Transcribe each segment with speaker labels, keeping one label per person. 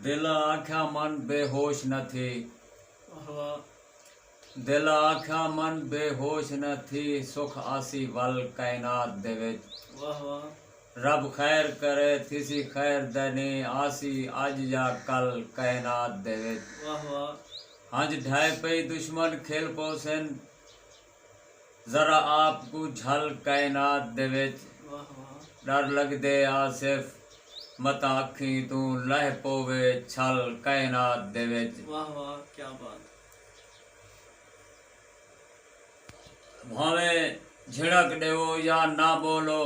Speaker 1: दिल आख्या मन बेहोश न थी।
Speaker 2: वाह वाह,
Speaker 1: दिल आख्या मन बेहोश न थी, सुख आसी वल कायनात दे विच।
Speaker 2: वाह वाह,
Speaker 1: रब खैर करे थिसी खैर दनी, आसी अज या कल कायनात दे विच।
Speaker 2: वाह वाह,
Speaker 1: हंज ढाए पई दुश्मन खेल पोसन, जरा आपको झल कायनात दे विच।
Speaker 2: वाह वाह,
Speaker 1: डर लगदे आसिफ मत आखी तू, लह पोवे छल कायनात दे विच।
Speaker 2: वाह वाह, क्या बात।
Speaker 1: भावें झिड़क देवो या ना बोलो,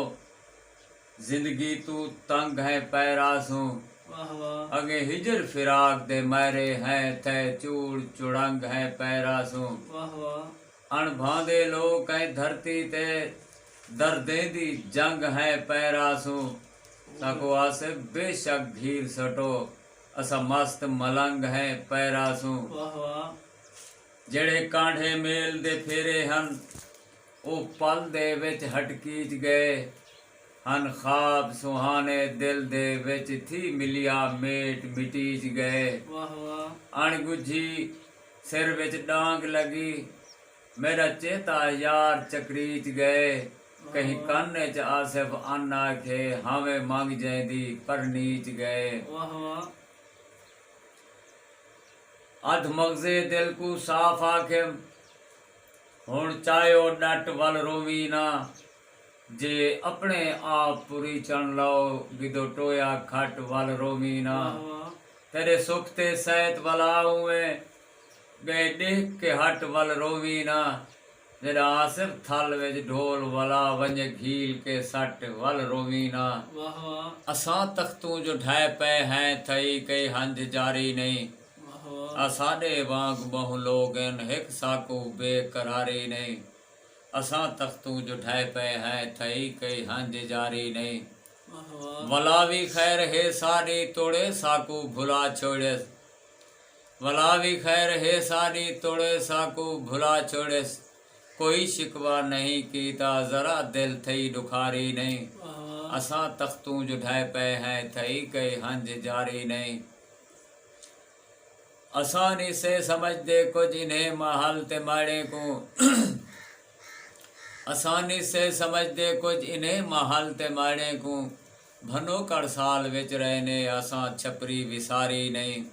Speaker 1: जिंदगी तू तंग है पैरासू।
Speaker 2: वाह वाह,
Speaker 1: अगे हिजर फिराक दे मारे हैं थे, चूड़ चुड़ंग है पैरासू।
Speaker 2: वाह वाह,
Speaker 1: अणभांदे लोग है धरती ते, दर्दे दी जंग है पैरासू। ताको आसे बेशक घीर सटो, असा मस्त मलंग है पैरासू।
Speaker 2: वाह वाह,
Speaker 1: जेड़े कांढे मेल दे फेरे हन, ओ पल दे विच हटकीच गए हन। ख्वाब सुहाने दिल दे विच थी मिलिया मेट मिटीच गए।
Speaker 2: वाह वाह,
Speaker 1: अणगुझी सिर विच डांग लगी, मेरा चेता यार चकरीच गए। कहीं काने च आसिफ अन आखे, हावे मंग जैंदी पर नीच गए।
Speaker 2: वाह वाह,
Speaker 1: अध मगजे दिल को साफ आखे, हुण चायो डट वल रोवी ना। जे अपने आप पूरी चण लाओ, गिदो टोया खट वल रोवी ना।
Speaker 2: वाह वाह,
Speaker 1: तेरे सुख ते सैत वलाऊए, गए देख के हट वल रोवी ना। जेड़ा आसिफ थल विच ढोल वला, वंज घील के सट वल रोवी ना।
Speaker 2: वाह वाह,
Speaker 1: असां तख्तों जो ढाए पे हैं, थई कई हंज जारी नहीं।
Speaker 2: वाह वाह,
Speaker 1: आ साडे वांग बहु लोग इन, हिक साकू बेकरारी नहीं। असां तख्तों जो ढाए पे हैं, थई कई हंज जारी नहीं।
Speaker 2: वाह वाह,
Speaker 1: वला भी खैर है साडी, तोड़े साकू भुला छोड़े। वला भी खैर है साडी, तोड़े साकू भुला छोड़े। कोई शिकवा नहीं कीता, जरा दिल थई दुखारी नहीं।
Speaker 2: वाह वाह,
Speaker 1: असां तख्तों जो ढाए पे हैं, थई कई हंज जारी नहीं। आसानी से समझ दे कुछ इन्हें महल ते माड़े को। आसानी से समझ दे कुछ इन्हें महल ते माड़े को। भनो कड़ साल विच रहने, असां छपरी विसारी नहीं।